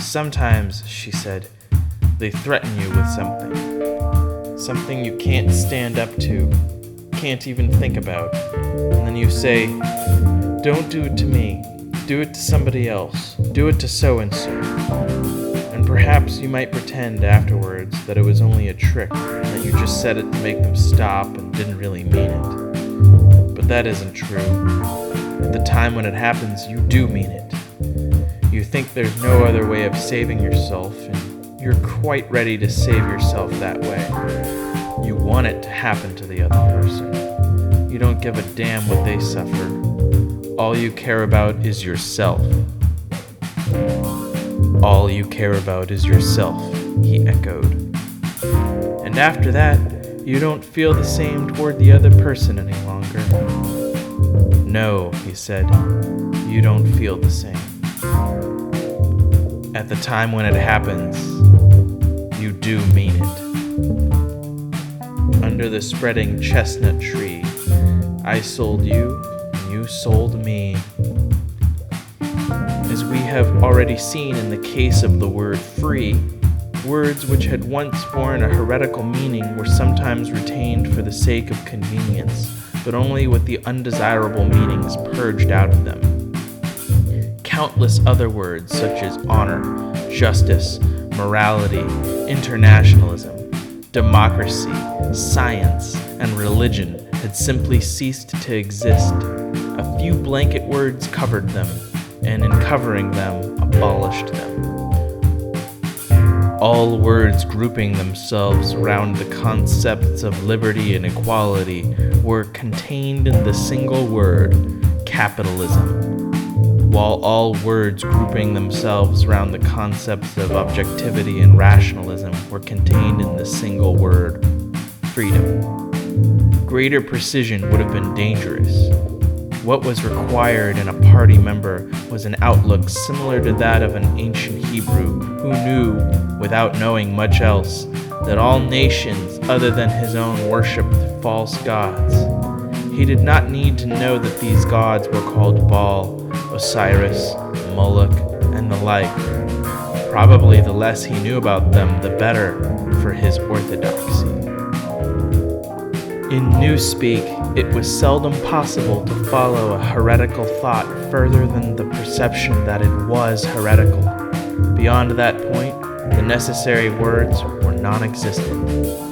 Sometimes, she said, they threaten you with something you can't stand up to, can't even think about, and then you say, don't do it to me, do it to somebody else, do it to so-and-so. And perhaps you might pretend afterwards that it was only a trick, and that you just said it to make them stop and didn't really mean it. But that isn't true. At the time when it happens, you do mean it. You think there's no other way of saving yourself, and you're quite ready to save yourself that way. You want it to happen to the other person. You don't give a damn what they suffer. All you care about is yourself. All you care about is yourself, he echoed. And after that, you don't feel the same toward the other person any longer. No, he said, you don't feel the same. At the time when it happens, you do mean it. Under the spreading chestnut tree, I sold you, and you sold me. As we have already seen in the case of the word free, words which had once borne a heretical meaning were sometimes retained for the sake of convenience, but only with the undesirable meanings purged out of them. Countless other words such as honor, justice, morality, internationalism, democracy, science, and religion had simply ceased to exist. A few blanket words covered them, and in covering them, abolished them. All words grouping themselves around the concepts of liberty and equality were contained in the single word, capitalism, while all words grouping themselves around the concepts of objectivity and rationalism were contained in the single word, freedom. Greater precision would have been dangerous. What was required in a party member was an outlook similar to that of an ancient Hebrew who knew, without knowing much else, that all nations other than his own worshipped false gods. He did not need to know that these gods were called Baal, Osiris, Moloch, and the like. Probably the less he knew about them, the better for his orthodoxy. In Newspeak, it was seldom possible to follow a heretical thought further than the perception that it was heretical. Beyond that point, the necessary words were non-existent.